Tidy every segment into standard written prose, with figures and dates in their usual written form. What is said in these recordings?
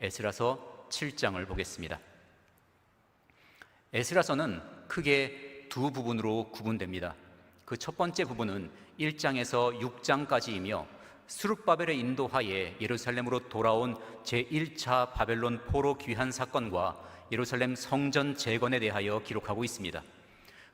에스라서 7장을 보겠습니다. 에스라서는 크게 두 부분으로 구분됩니다. 그 첫 번째 부분은 1장에서 6장까지이며 스룹바벨의 인도하에 예루살렘으로 돌아온 제1차 바벨론 포로 귀환 사건과 예루살렘 성전 재건에 대하여 기록하고 있습니다.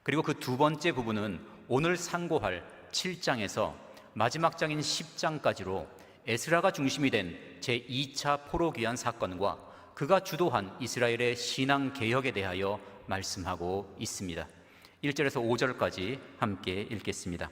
그리고 그 두 번째 부분은 오늘 상고할 7장에서 마지막 장인 10장까지로 에스라가 중심이 된 제2차 포로 귀환 사건과 그가 주도한 이스라엘의 신앙 개혁에 대하여 말씀하고 있습니다. 1절에서 5절까지 함께 읽겠습니다.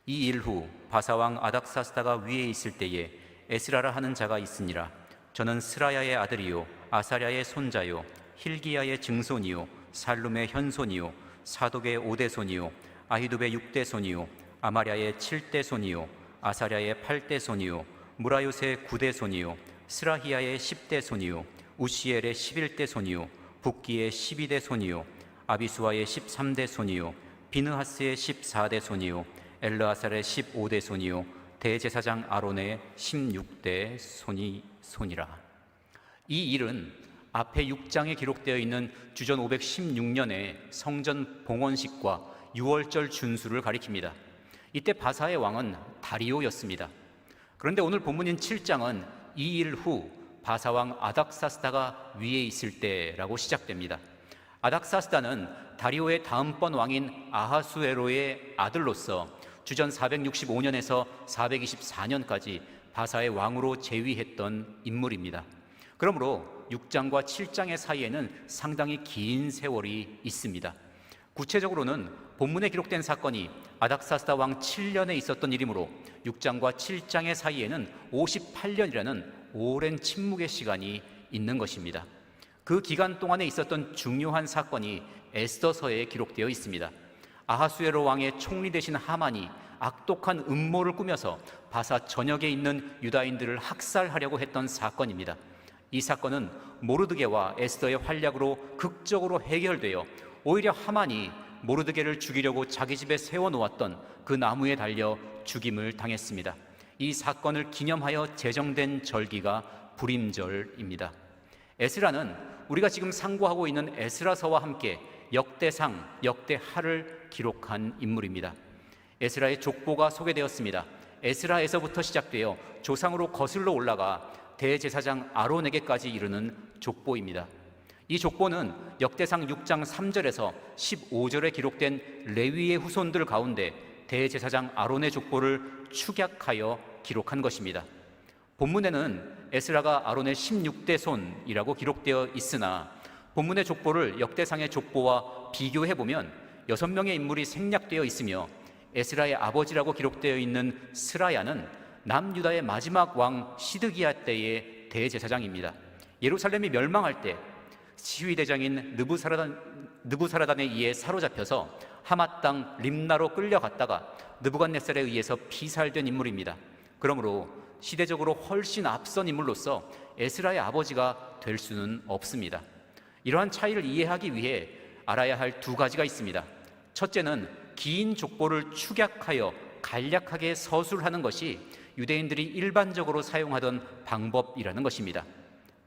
이 일 후 바사왕 아닥사스다가 위에 있을 때에 에스라라 하는 자가 있으니라. 저는 스라야의 아들이요 아사랴의 손자요 힐기야의 증손이요 살룸의 현손이요 사독의 5대 손이요 아히두베의 6대 손이요 아마랴의 7대 손이요 아사랴의 8대 손이요 무라요의 9대 손이요 스라히야의 10대 손이요 우시엘의 11대 손이요 붓기의 12대 손이요 아비수아의 13대 손이요 비느하스의 14대 손이요 엘르아살의 15대 손이요 대제사장 아론의 16대 손이라. 이 일은 앞에 6장에 기록되어 있는 주전 516년의 성전 봉헌식과 유월절 준수를 가리킵니다. 이때 바사의 왕은 다리오였습니다. 그런데 오늘 본문인 7장은 이 일 후 바사왕 아닥사스다가 위에 있을 때라고 시작됩니다. 아닥사스다는 다리오의 다음번 왕인 아하수에로의 아들로서 주전 465년에서 424년까지 바사의 왕으로 재위했던 인물입니다. 그러므로 6장과 7장의 사이에는 상당히 긴 세월이 있습니다. 구체적으로는 본문에 기록된 사건이 아닥사스다 왕 7년에 있었던 일이므로 6장과 7장의 사이에는 58년이라는 오랜 침묵의 시간이 있는 것입니다. 그 기간 동안에 있었던 중요한 사건이 에스더서에 기록되어 있습니다. 아하수에로 왕의 총리 되신 하만이 악독한 음모를 꾸며서 바사 전역에 있는 유다인들을 학살하려고 했던 사건입니다. 이 사건은 모르드게와 에스더의 활약으로 극적으로 해결되어 오히려 하만이 모르드게를 죽이려고 자기 집에 세워놓았던 그 나무에 달려 죽임을 당했습니다. 이 사건을 기념하여 제정된 절기가 불임절입니다. 에스라는 우리가 지금 상고하고 있는 에스라서와 함께 역대상, 역대하를 기록한 인물입니다. 에스라의 족보가 소개되었습니다. 에스라에서부터 시작되어 조상으로 거슬러 올라가 대제사장 아론에게까지 이르는 족보입니다. 이 족보는 역대상 6장 3절에서 15절에 기록된 레위의 후손들 가운데 대제사장 아론의 족보를 축약하여 기록한 것입니다. 본문에는 에스라가 아론의 16대 손이라고 기록되어 있으나 본문의 족보를 역대상의 족보와 비교해보면 6명의 인물이 생략되어 있으며 에스라의 아버지라고 기록되어 있는 스라야는 남유다의 마지막 왕 시드기야 때의 대제사장입니다. 예루살렘이 멸망할 때 시위대장인 느부사라단에 의해 사로잡혀서 하맛 땅 림나로 끌려갔다가 느부갓네살에 의해서 피살된 인물입니다. 그러므로 시대적으로 훨씬 앞선 인물로서 에스라의 아버지가 될 수는 없습니다. 이러한 차이를 이해하기 위해 알아야 할 두 가지가 있습니다. 첫째는 긴 족보를 축약하여 간략하게 서술하는 것이 유대인들이 일반적으로 사용하던 방법이라는 것입니다.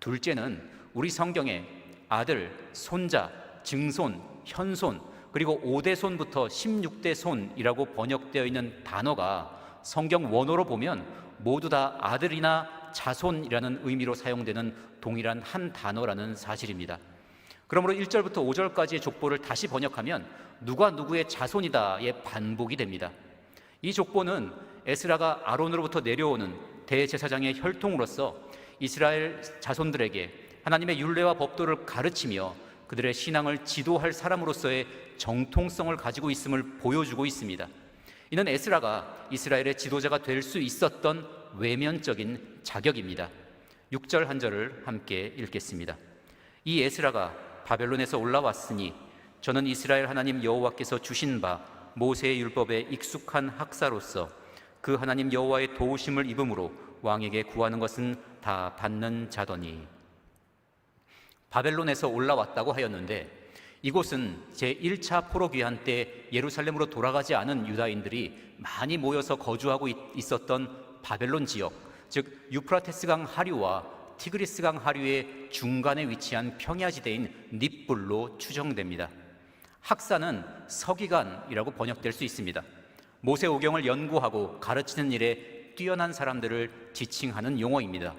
둘째는 우리 성경에 아들, 손자, 증손, 현손, 그리고 5대 손부터 16대 손이라고 번역되어 있는 단어가 성경 원어로 보면 모두 다 아들이나 자손이라는 의미로 사용되는 동일한 한 단어라는 사실입니다. 그러므로 1절부터 5절까지의 족보를 다시 번역하면 누가 누구의 자손이다의 반복이 됩니다. 이 족보는 에스라가 아론으로부터 내려오는 대제사장의 혈통으로서 이스라엘 자손들에게 하나님의 율례와 법도를 가르치며 그들의 신앙을 지도할 사람으로서의 정통성을 가지고 있음을 보여주고 있습니다. 이는 에스라가 이스라엘의 지도자가 될 수 있었던 외면적인 자격입니다. 6절 한 절을 함께 읽겠습니다. 이 에스라가 바벨론에서 올라왔으니 저는 이스라엘 하나님 여호와께서 주신 바 모세의 율법에 익숙한 학사로서 그 하나님 여호와의 도우심을 입음으로 왕에게 구하는 것은 다 받는 자더니. 바벨론에서 올라왔다고 하였는데 이곳은 제1차 포로 귀환 때 예루살렘으로 돌아가지 않은 유다인들이 많이 모여서 거주하고 있었던 바벨론 지역, 즉 유프라테스강 하류와 티그리스강 하류의 중간에 위치한 평야지대인 닛불로 추정됩니다. 학사는 서기관이라고 번역될 수 있습니다. 모세오경을 연구하고 가르치는 일에 뛰어난 사람들을 지칭하는 용어입니다.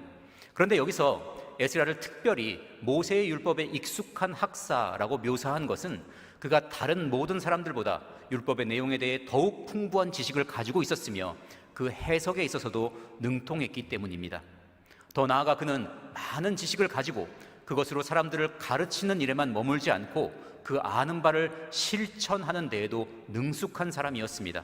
그런데 여기서 에스라를 특별히 모세의 율법에 익숙한 학사라고 묘사한 것은 그가 다른 모든 사람들보다 율법의 내용에 대해 더욱 풍부한 지식을 가지고 있었으며 그 해석에 있어서도 능통했기 때문입니다. 더 나아가 그는 많은 지식을 가지고 그것으로 사람들을 가르치는 일에만 머물지 않고 그 아는 바를 실천하는 데에도 능숙한 사람이었습니다.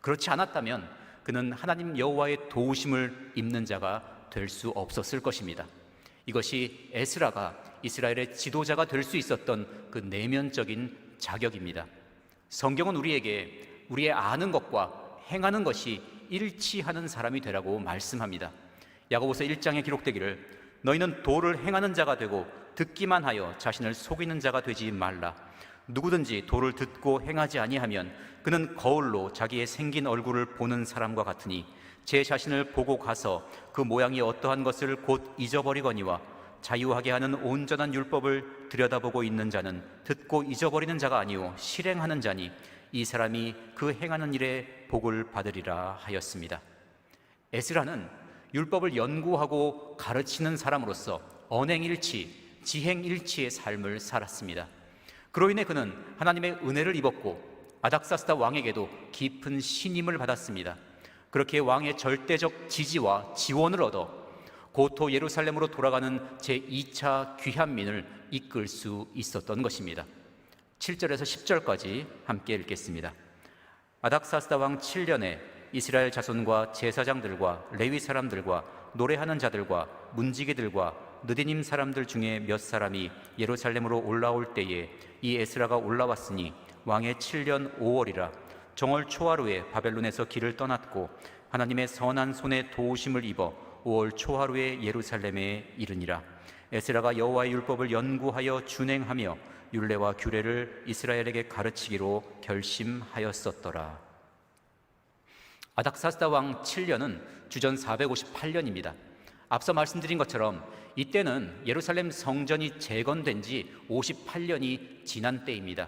그렇지 않았다면 그는 하나님 여호와의 도우심을 입는 자가 될 수 없었을 것입니다. 이것이 에스라가 이스라엘의 지도자가 될 수 있었던 그 내면적인 자격입니다. 성경은 우리에게 우리의 아는 것과 행하는 것이 일치하는 사람이 되라고 말씀합니다. 야고보서 1장에 기록되기를 너희는 도를 행하는 자가 되고 듣기만 하여 자신을 속이는 자가 되지 말라. 누구든지 도를 듣고 행하지 아니하면 그는 거울로 자기의 생긴 얼굴을 보는 사람과 같으니 제 자신을 보고 가서 그 모양이 어떠한 것을 곧 잊어버리거니와 자유하게 하는 온전한 율법을 들여다보고 있는 자는 듣고 잊어버리는 자가 아니오 실행하는 자니 이 사람이 그 행하는 일에 복을 받으리라 하였습니다. 에스라는 율법을 연구하고 가르치는 사람으로서 언행일치, 지행일치의 삶을 살았습니다. 그로 인해 그는 하나님의 은혜를 입었고 아닥사스다 왕에게도 깊은 신임을 받았습니다. 그렇게 왕의 절대적 지지와 지원을 얻어 고토 예루살렘으로 돌아가는 제2차 귀환민을 이끌 수 있었던 것입니다. 7절에서 10절까지 함께 읽겠습니다. 아닥사스다 왕 7년에 이스라엘 자손과 제사장들과 레위 사람들과 노래하는 자들과 문지기들과 느디님 사람들 중에 몇 사람이 예루살렘으로 올라올 때에 이 에스라가 올라왔으니 왕의 7년 5월이라 정월 초하루에 바벨론에서 길을 떠났고 하나님의 선한 손에 도우심을 입어 5월 초하루에 예루살렘에 이르니라. 에스라가 여호와의 율법을 연구하여 준행하며 율례와 규례를 이스라엘에게 가르치기로 결심하였었더라. 아닥사스다 왕 7년은 주전 458년입니다. 앞서 말씀드린 것처럼 이때는 예루살렘 성전이 재건된 지 58년이 지난 때입니다.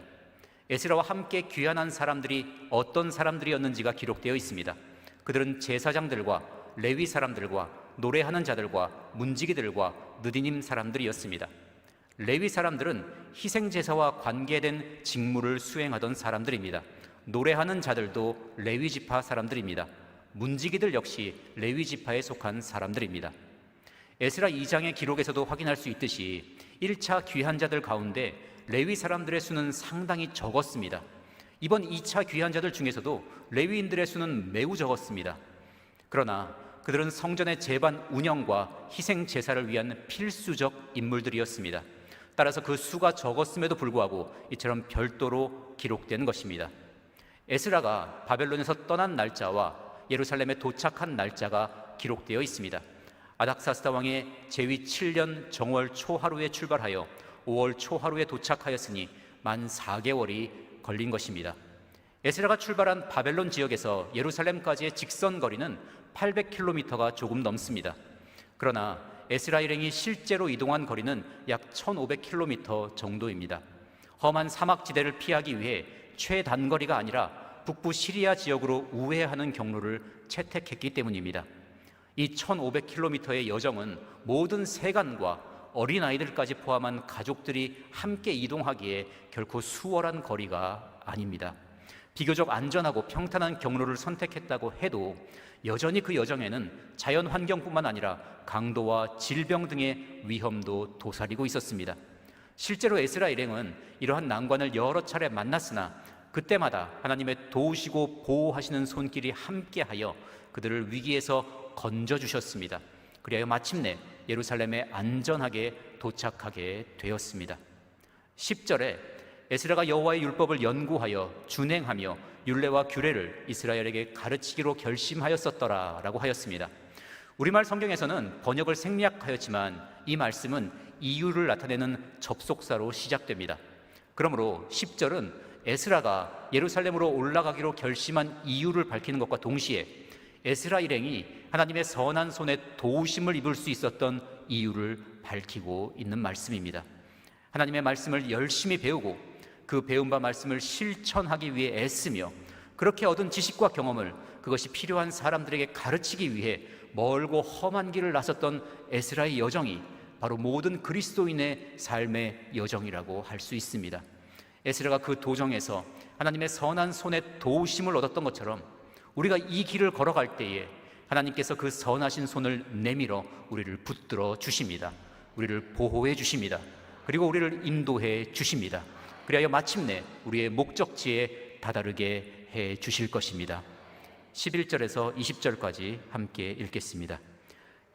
에스라와 함께 귀환한 사람들이 어떤 사람들이었는지가 기록되어 있습니다. 그들은 제사장들과 레위 사람들과 노래하는 자들과 문지기들과 느디님 사람들이었습니다. 레위 사람들은 희생제사와 관계된 직무를 수행하던 사람들입니다. 노래하는 자들도 레위 지파 사람들입니다. 문지기들 역시 레위 지파에 속한 사람들입니다. 에스라 2장의 기록에서도 확인할 수 있듯이 1차 귀환자들 가운데 레위 사람들의 수는 상당히 적었습니다. 이번 2차 귀환자들 중에서도 레위인들의 수는 매우 적었습니다. 그러나 그들은 성전의 제반 운영과 희생 제사를 위한 필수적 인물들이었습니다. 따라서 그 수가 적었음에도 불구하고 이처럼 별도로 기록된 것입니다. 에스라가 바벨론에서 떠난 날짜와 예루살렘에 도착한 날짜가 기록되어 있습니다. 아닥사스다 왕의 제위 7년 정월 초하루에 출발하여 5월 초하루에 도착하였으니 만 4개월이 걸린 것입니다. 에스라가 출발한 바벨론 지역에서 예루살렘까지의 직선 거리는 800km가 조금 넘습니다. 그러나 에스라 일행이 실제로 이동한 거리는 약 1500km 정도입니다. 험한 사막지대를 피하기 위해 최단거리가 아니라 북부 시리아 지역으로 우회하는 경로를 채택했기 때문입니다. 이 1500km의 여정은 모든 세간과 어린아이들까지 포함한 가족들이 함께 이동하기에 결코 수월한 거리가 아닙니다. 비교적 안전하고 평탄한 경로를 선택했다고 해도 여전히 그 여정에는 자연 환경뿐만 아니라 강도와 질병 등의 위험도 도사리고 있었습니다. 실제로 에스라 일행은 이러한 난관을 여러 차례 만났으나 그때마다 하나님의 도우시고 보호하시는 손길이 함께하여 그들을 위기에서 건져주셨습니다. 그리하여 마침내 예루살렘에 안전하게 도착하게 되었습니다. 10절에 에스라가 여호와의 율법을 연구하여 준행하며 율례와 규례를 이스라엘에게 가르치기로 결심하였었더라 라고 하였습니다. 우리말 성경에서는 번역을 생략하였지만 이 말씀은 이유를 나타내는 접속사로 시작됩니다. 그러므로 10절은 에스라가 예루살렘으로 올라가기로 결심한 이유를 밝히는 것과 동시에 에스라 일행이 하나님의 선한 손에 도우심을 입을 수 있었던 이유를 밝히고 있는 말씀입니다. 하나님의 말씀을 열심히 배우고 그 배운 바 말씀을 실천하기 위해 애쓰며 그렇게 얻은 지식과 경험을 그것이 필요한 사람들에게 가르치기 위해 멀고 험한 길을 나섰던 에스라의 여정이 바로 모든 그리스도인의 삶의 여정이라고 할 수 있습니다. 에스라가 그 도정에서 하나님의 선한 손에 도우심을 얻었던 것처럼 우리가 이 길을 걸어갈 때에 하나님께서 그 선하신 손을 내밀어 우리를 붙들어 주십니다. 우리를 보호해 주십니다. 그리고 우리를 인도해 주십니다. 그리하여 마침내 우리의 목적지에 다다르게 해 주실 것입니다. 11절에서 20절까지 함께 읽겠습니다.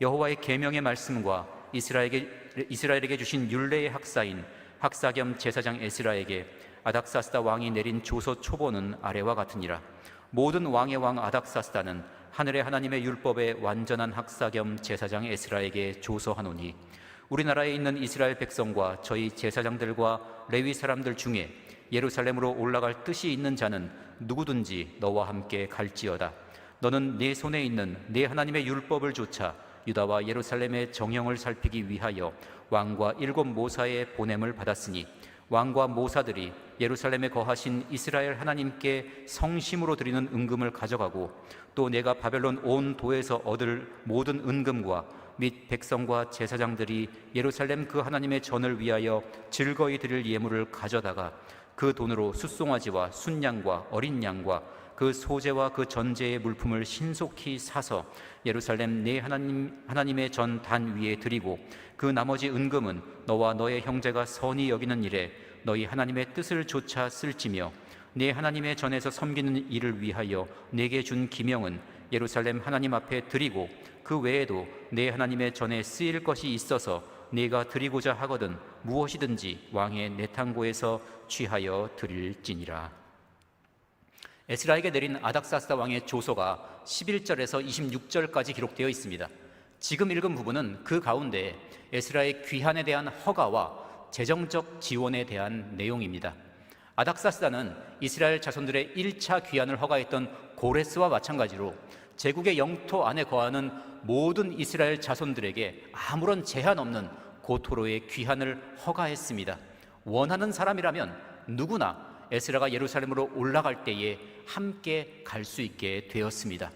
여호와의 계명의 말씀과 이스라엘에게 주신 율례의 학사인 학사 겸 제사장 에스라에게 아닥사스다 왕이 내린 조서 초본은 아래와 같으니라. 모든 왕의 왕 아닥사스다는 하늘의 하나님의 율법의 완전한 학사 겸 제사장 에스라에게 조서하노니 우리나라에 있는 이스라엘 백성과 저희 제사장들과 레위 사람들 중에 예루살렘으로 올라갈 뜻이 있는 자는 누구든지 너와 함께 갈지어다. 너는 네 손에 있는 네 하나님의 율법을 조차 유다와 예루살렘의 정형을 살피기 위하여 왕과 7 모사의 보냄을 받았으니 왕과 모사들이 예루살렘에 거하신 이스라엘 하나님께 성심으로 드리는 은금을 가져가고 또 내가 바벨론 온 도에서 얻을 모든 은금과 및 백성과 제사장들이 예루살렘 그 하나님의 전을 위하여 즐거이 드릴 예물을 가져다가 그 돈으로 숫송아지와 순양과 어린 양과 그 소재와 그 전제의 물품을 신속히 사서 예루살렘 네 하나님의 전 단 위에 드리고 그 나머지 은금은 너와 너의 형제가 선히 여기는 일에 너희 하나님의 뜻을 조차 쓸지며 네 하나님의 전에서 섬기는 일을 위하여 내게 준 기명은 예루살렘 하나님 앞에 드리고 그 외에도 네 하나님의 전에 쓰일 것이 있어서 네가 드리고자 하거든 무엇이든지 왕의 내탕고에서 취하여 드릴지니라. 에스라에게 내린 아닥사스다 왕의 조서가 11절에서 26절까지 기록되어 있습니다. 지금 읽은 부분은 그 가운데 에스라의 귀환에 대한 허가와 재정적 지원에 대한 내용입니다. 아닥사스다는 이스라엘 자손들의 1차 귀환을 허가했던 고레스와 마찬가지로 제국의 영토 안에 거하는 모든 이스라엘 자손들에게 아무런 제한 없는 고토로의 귀환을 허가했습니다. 원하는 사람이라면 누구나 에스라가 예루살렘으로 올라갈 때에 함께 갈 수 있게 되었습니다.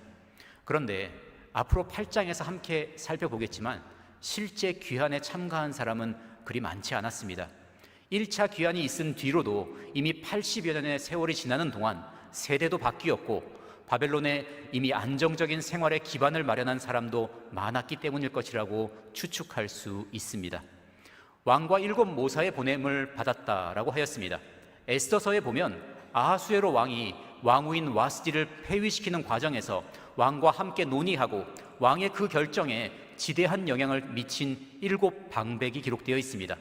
그런데 앞으로 8장에서 함께 살펴보겠지만 실제 귀환에 참가한 사람은 그리 많지 않았습니다. 1차 귀환이 있은 뒤로도 이미 80여 년의 세월이 지나는 동안 세대도 바뀌었고 바벨론에 이미 안정적인 생활의 기반을 마련한 사람도 많았기 때문일 것이라고 추측할 수 있습니다. 왕과 7 모사의 보냄을 받았다라고 하였습니다. 에스더서에 보면 아하수에로 왕이 왕후인 와스디를 폐위시키는 과정에서 왕과 함께 논의하고 왕의 그 결정에 지대한 영향을 미친 7 방백이 기록되어 있습니다.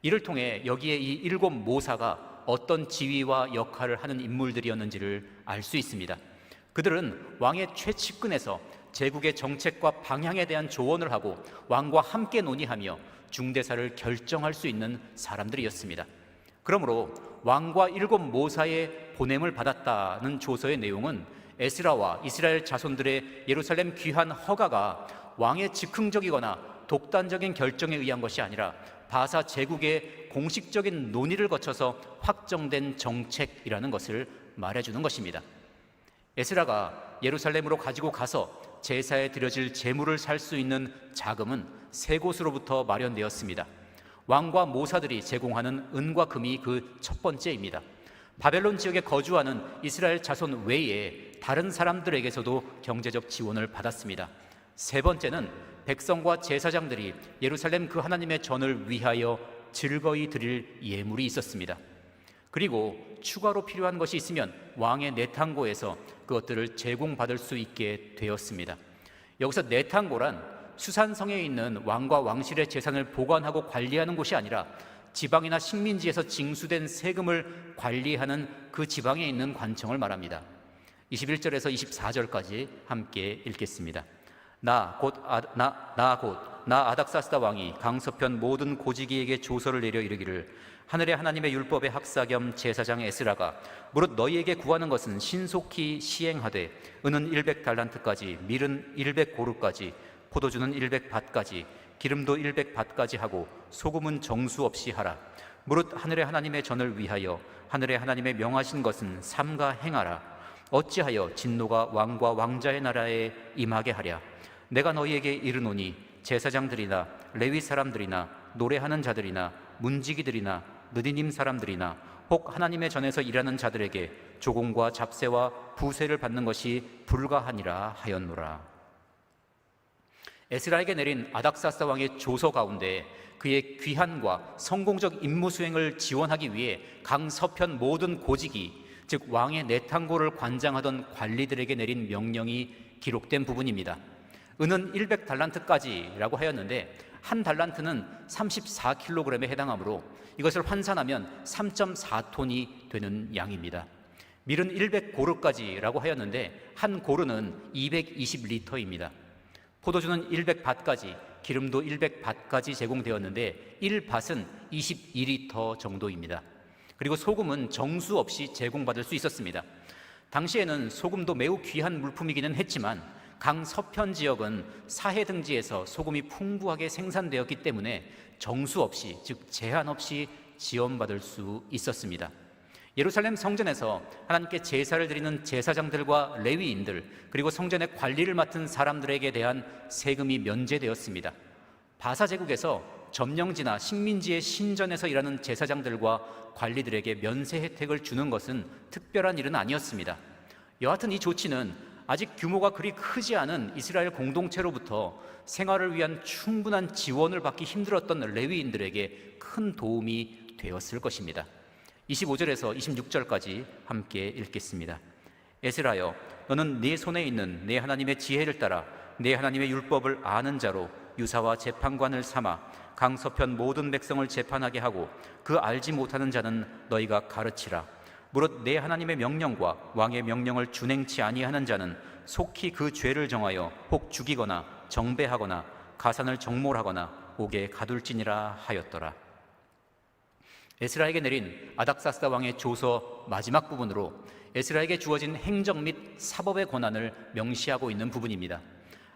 이를 통해 여기에 이 7 모사가 어떤 지위와 역할을 하는 인물들이었는지를 알 수 있습니다. 그들은 왕의 최측근에서 제국의 정책과 방향에 대한 조언을 하고 왕과 함께 논의하며 중대사를 결정할 수 있는 사람들이었습니다. 그러므로 왕과 7 모사의 보냄을 받았다는 조서의 내용은 에스라와 이스라엘 자손들의 예루살렘 귀환 허가가 왕의 즉흥적이거나 독단적인 결정에 의한 것이 아니라 바사 제국의 공식적인 논의를 거쳐서 확정된 정책이라는 것을 말해주는 것입니다. 에스라가 예루살렘으로 가지고 가서 제사에 드려질 제물을 살 수 있는 자금은 3곳으로부터 마련되었습니다. 왕과 모사들이 제공하는 은과 금이 그 첫 번째입니다. 바벨론 지역에 거주하는 이스라엘 자손 외에 다른 사람들에게서도 경제적 지원을 받았습니다. 3번째는 백성과 제사장들이 예루살렘 그 하나님의 전을 위하여 즐거이 드릴 예물이 있었습니다. 그리고 추가로 필요한 것이 있으면 왕의 내탕고에서 그것들을 제공받을 수 있게 되었습니다. 여기서 내탕고란 수산성에 있는 왕과 왕실의 재산을 보관하고 관리하는 곳이 아니라 지방이나 식민지에서 징수된 세금을 관리하는 그 지방에 있는 관청을 말합니다. 21절에서 24절까지 함께 읽겠습니다. 나 아닥사스다 왕이 강서편 모든 고지기에게 조서를 내려 이르기를 하늘의 하나님의 율법의 학사 겸 제사장 에스라가 무릇 너희에게 구하는 것은 신속히 시행하되 은은 100달란트까지 밀은 100고루까지 포도주는 100밭까지 기름도 100밭까지 하고 소금은 정수 없이 하라. 무릇 하늘의 하나님의 전을 위하여 하늘의 하나님의 명하신 것은 삼가 행하라. 어찌하여 진노가 왕과 왕자의 나라에 임하게 하랴. 내가 너희에게 이르노니 제사장들이나 레위 사람들이나 노래하는 자들이나 문지기들이나 느디님 사람들이나 혹 하나님의 전에서 일하는 자들에게 조공과 잡세와 부세를 받는 것이 불가하니라 하였노라. 에스라에게 내린 아닥사스다 왕의 조서 가운데 그의 귀환과 성공적 임무 수행을 지원하기 위해 강 서편 모든 고직이, 즉 왕의 내탕고를 관장하던 관리들에게 내린 명령이 기록된 부분입니다. 은은 100달란트까지라고 하였는데 한 달란트는 34kg에 해당하므로 이것을 환산하면 3.4톤이 되는 양입니다. 밀은 100고르까지라고 하였는데 한 고르는 220리터입니다. 포도주는 100밭까지, 기름도 100밭까지 제공되었는데 1밭은 22리터 정도입니다. 그리고 소금은 정수 없이 제공받을 수 있었습니다. 당시에는 소금도 매우 귀한 물품이기는 했지만 강 서편 지역은 사해 등지에서 소금이 풍부하게 생산되었기 때문에 정수 없이, 즉 제한 없이 지원받을 수 있었습니다. 예루살렘 성전에서 하나님께 제사를 드리는 제사장들과 레위인들, 그리고 성전의 관리를 맡은 사람들에게 대한 세금이 면제되었습니다. 바사 제국에서 점령지나 식민지의 신전에서 일하는 제사장들과 관리들에게 면세 혜택을 주는 것은 특별한 일은 아니었습니다. 여하튼 이 조치는 아직 규모가 그리 크지 않은 이스라엘 공동체로부터 생활을 위한 충분한 지원을 받기 힘들었던 레위인들에게 큰 도움이 되었을 것입니다. 25절에서 26절까지 함께 읽겠습니다. 에스라여, 너는 네 손에 있는 네 하나님의 지혜를 따라 네 하나님의 율법을 아는 자로 유사와 재판관을 삼아 강서편 모든 백성을 재판하게 하고 그 알지 못하는 자는 너희가 가르치라. 무릇 내 하나님의 명령과 왕의 명령을 준행치 아니하는 자는 속히 그 죄를 정하여 혹 죽이거나 정배하거나 가산을 정몰하거나 옥에 가둘지니라 하였더라. 에스라에게 내린 아닥사스다 왕의 조서 마지막 부분으로 에스라에게 주어진 행정 및 사법의 권한을 명시하고 있는 부분입니다.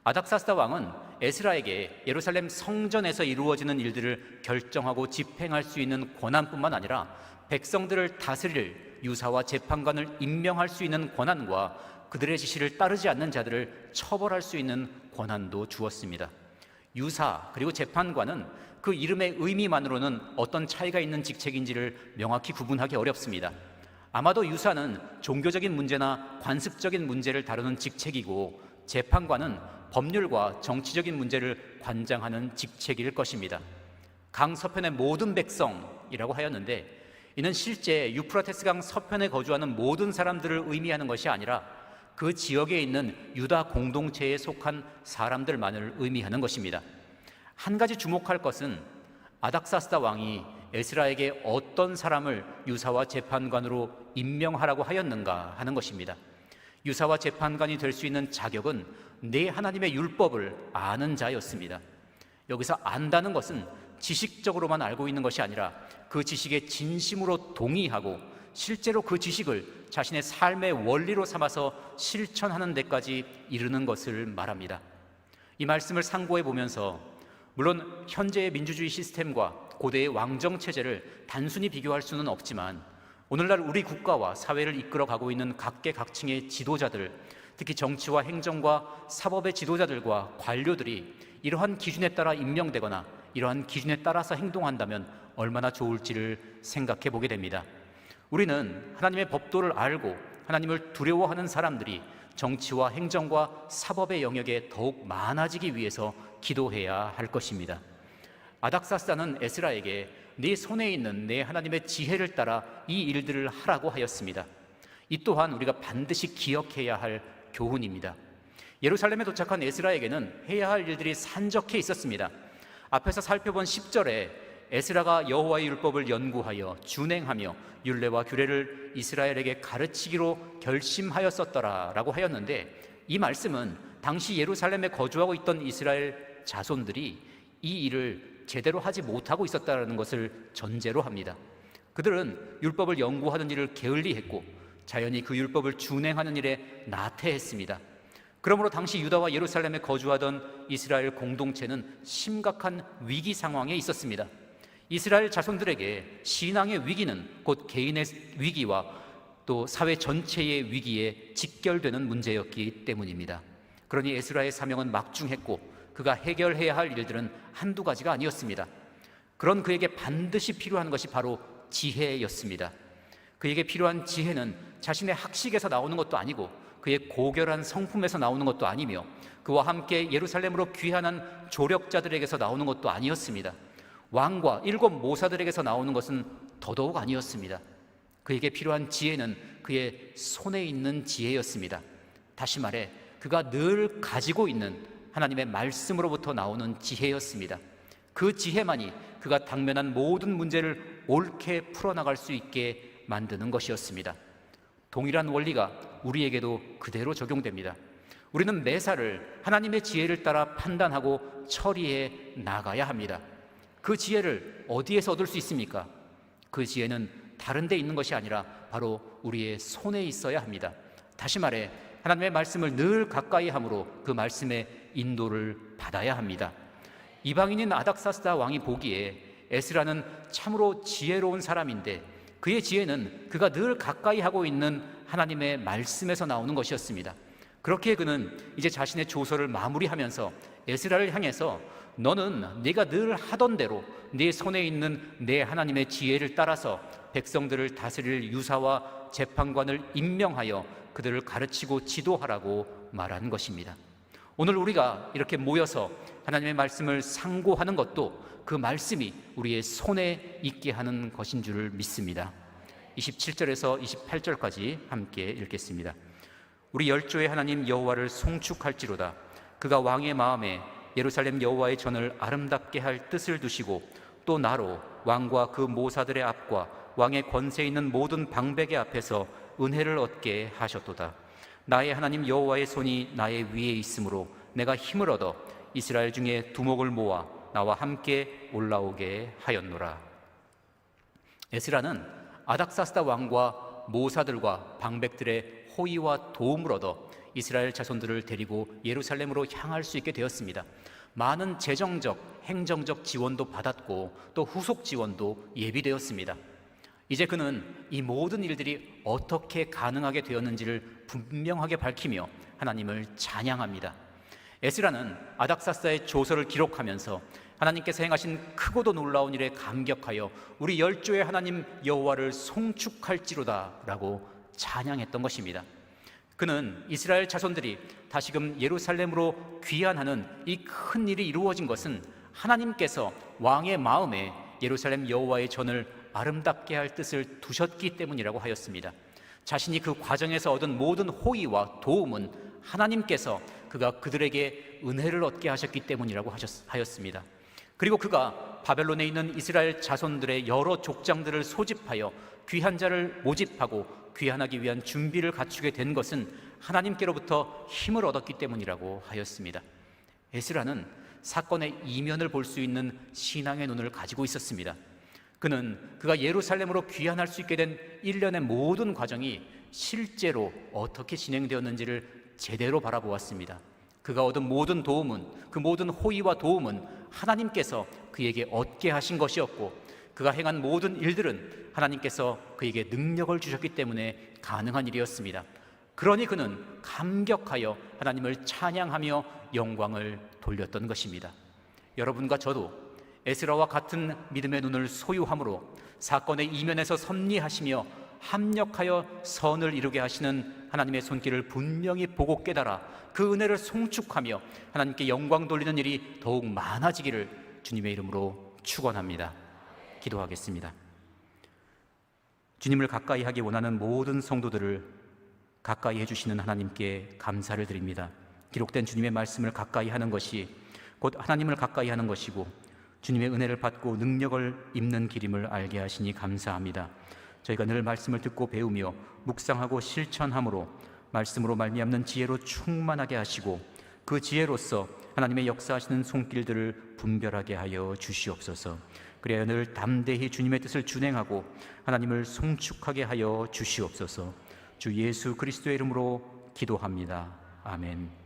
아닥사스다 왕은 에스라에게 예루살렘 성전에서 이루어지는 일들을 결정하고 집행할 수 있는 권한뿐만 아니라 백성들을 다스릴 유사와 재판관을 임명할 수 있는 권한과 그들의 지시를 따르지 않는 자들을 처벌할 수 있는 권한도 주었습니다. 유사 그리고 재판관은 그 이름의 의미만으로는 어떤 차이가 있는 직책인지를 명확히 구분하기 어렵습니다. 아마도 유사는 종교적인 문제나 관습적인 문제를 다루는 직책이고 재판관은 법률과 정치적인 문제를 관장하는 직책일 것입니다. 강 서편의 모든 백성이라고 하였는데 이는 실제 유프라테스강 서편에 거주하는 모든 사람들을 의미하는 것이 아니라 그 지역에 있는 유다 공동체에 속한 사람들만을 의미하는 것입니다. 한 가지 주목할 것은 아닥사스다 왕이 에스라에게 어떤 사람을 유사와 재판관으로 임명하라고 하였는가 하는 것입니다. 유사와 재판관이 될 수 있는 자격은 내 하나님의 율법을 아는 자였습니다. 여기서 안다는 것은 지식적으로만 알고 있는 것이 아니라 그 지식에 진심으로 동의하고 실제로 그 지식을 자신의 삶의 원리로 삼아서 실천하는 데까지 이르는 것을 말합니다. 이 말씀을 상고해 보면서 물론 현재의 민주주의 시스템과 고대의 왕정 체제를 단순히 비교할 수는 없지만 오늘날 우리 국가와 사회를 이끌어가고 있는 각계각층의 지도자들, 특히 정치와 행정과 사법의 지도자들과 관료들이 이러한 기준에 따라 임명되거나 이러한 기준에 따라서 행동한다면 얼마나 좋을지를 생각해 보게 됩니다. 우리는 하나님의 법도를 알고 하나님을 두려워하는 사람들이 정치와 행정과 사법의 영역에 더욱 많아지기 위해서 기도해야 할 것입니다. 아닥사스다는 에스라에게 네 손에 있는 내 하나님의 지혜를 따라 이 일들을 하라고 하였습니다. 이 또한 우리가 반드시 기억해야 할 교훈입니다. 예루살렘에 도착한 에스라에게는 해야 할 일들이 산적해 있었습니다. 앞에서 살펴본 10절에 에스라가 여호와의 율법을 연구하여 준행하며 율례와 규례를 이스라엘에게 가르치기로 결심하였었더라라고 하였는데 이 말씀은 당시 예루살렘에 거주하고 있던 이스라엘 자손들이 이 일을 제대로 하지 못하고 있었다는 것을 전제로 합니다. 그들은 율법을 연구하는 일을 게을리했고 자연히 그 율법을 준행하는 일에 나태했습니다. 그러므로 당시 유다와 예루살렘에 거주하던 이스라엘 공동체는 심각한 위기 상황에 있었습니다. 이스라엘 자손들에게 신앙의 위기는 곧 개인의 위기와 또 사회 전체의 위기에 직결되는 문제였기 때문입니다. 그러니 에스라의 사명은 막중했고 그가 해결해야 할 일들은 한두 가지가 아니었습니다. 그런 그에게 반드시 필요한 것이 바로 지혜였습니다. 그에게 필요한 지혜는 자신의 학식에서 나오는 것도 아니고 그의 고결한 성품에서 나오는 것도 아니며 그와 함께 예루살렘으로 귀환한 조력자들에게서 나오는 것도 아니었습니다. 왕과 7 모사들에게서 나오는 것은 더더욱 아니었습니다. 그에게 필요한 지혜는 그의 손에 있는 지혜였습니다. 다시 말해 그가 늘 가지고 있는 하나님의 말씀으로부터 나오는 지혜였습니다. 그 지혜만이 그가 당면한 모든 문제를 옳게 풀어나갈 수 있게 만드는 것이었습니다. 동일한 원리가 우리에게도 그대로 적용됩니다. 우리는 매사를 하나님의 지혜를 따라 판단하고 처리해 나가야 합니다. 그 지혜를 어디에서 얻을 수 있습니까? 그 지혜는 다른 데 있는 것이 아니라 바로 우리의 손에 있어야 합니다. 다시 말해 하나님의 말씀을 늘 가까이 함으로 그 말씀의 인도를 받아야 합니다. 이방인인 아닥사스다 왕이 보기에 에스라는 참으로 지혜로운 사람인데 그의 지혜는 그가 늘 가까이 하고 있는 하나님의 말씀에서 나오는 것이었습니다. 그렇게 그는 이제 자신의 조서를 마무리하면서 에스라를 향해서 너는 네가 늘 하던 대로 네 손에 있는 내 하나님의 지혜를 따라서 백성들을 다스릴 유사와 재판관을 임명하여 그들을 가르치고 지도하라고 말한 것입니다. 오늘 우리가 이렇게 모여서 하나님의 말씀을 상고하는 것도 그 말씀이 우리의 손에 있게 하는 것인 줄 믿습니다. 27절에서 28절까지 함께 읽겠습니다. 우리 열조의 하나님 여호와를 송축할지로다. 그가 왕의 마음에 예루살렘 여호와의 전을 아름답게 할 뜻을 두시고 또 나로 왕과 그 모사들의 앞과 왕의 권세 있는 모든 방백의 앞에서 은혜를 얻게 하셨도다. 나의 하나님 여호와의 손이 나의 위에 있으므로 내가 힘을 얻어 이스라엘 중에 두목을 모아 나와 함께 올라오게 하였노라. 에스라는 아닥사스다 왕과 모사들과 방백들의 호의와 도움을 얻어 이스라엘 자손들을 데리고 예루살렘으로 향할 수 있게 되었습니다. 많은 재정적, 행정적 지원도 받았고 또 후속 지원도 예비되었습니다. 이제 그는 이 모든 일들이 어떻게 가능하게 되었는지를 분명하게 밝히며 하나님을 찬양합니다. 에스라는 아닥사스다의 조서를 기록하면서 하나님께서 행하신 크고도 놀라운 일에 감격하여 우리 열조의 하나님 여호와를 송축할지로다 라고 찬양했던 것입니다. 그는 이스라엘 자손들이 다시금 예루살렘으로 귀환하는 이 큰 일이 이루어진 것은 하나님께서 왕의 마음에 예루살렘 여호와의 전을 아름답게 할 뜻을 두셨기 때문이라고 하였습니다. 자신이 그 과정에서 얻은 모든 호의와 도움은 하나님께서 그가 그들에게 은혜를 얻게 하셨기 때문이라고 하였습니다. 그리고 그가 바벨론에 있는 이스라엘 자손들의 여러 족장들을 소집하여 귀한 자를 모집하고 귀환하기 위한 준비를 갖추게 된 것은 하나님께로부터 힘을 얻었기 때문이라고 하였습니다. 에스라는 사건의 이면을 볼 수 있는 신앙의 눈을 가지고 있었습니다. 그가 예루살렘으로 귀환할 수 있게 된 일련의 모든 과정이 실제로 어떻게 진행되었는지를 제대로 바라보았습니다. 그가 얻은 모든 도움은, 그 모든 호의와 도움은 하나님께서 그에게 얻게 하신 것이었고 그가 행한 모든 일들은 하나님께서 그에게 능력을 주셨기 때문에 가능한 일이었습니다. 그러니 그는 감격하여 하나님을 찬양하며 영광을 돌렸던 것입니다. 여러분과 저도 에스라와 같은 믿음의 눈을 소유함으로 사건의 이면에서 섭리하시며 합력하여 선을 이루게 하시는 하나님의 손길을 분명히 보고 깨달아 그 은혜를 송축하며 하나님께 영광 돌리는 일이 더욱 많아지기를 주님의 이름으로 축원합니다. 기도하겠습니다. 주님을 가까이 하기 원하는 모든 성도들을 가까이 해주시는 하나님께 감사를 드립니다. 기록된 주님의 말씀을 가까이 하는 것이 곧 하나님을 가까이 하는 것이고 주님의 은혜를 받고 능력을 입는 길임을 알게 하시니 감사합니다. 저희가 늘 말씀을 듣고 배우며 묵상하고 실천함으로 말씀으로 말미암는 지혜로 충만하게 하시고 그 지혜로서 하나님의 역사하시는 손길들을 분별하게 하여 주시옵소서. 그래야 늘 담대히 주님의 뜻을 준행하고 하나님을 송축하게 하여 주시옵소서. 주 예수 그리스도의 이름으로 기도합니다. 아멘.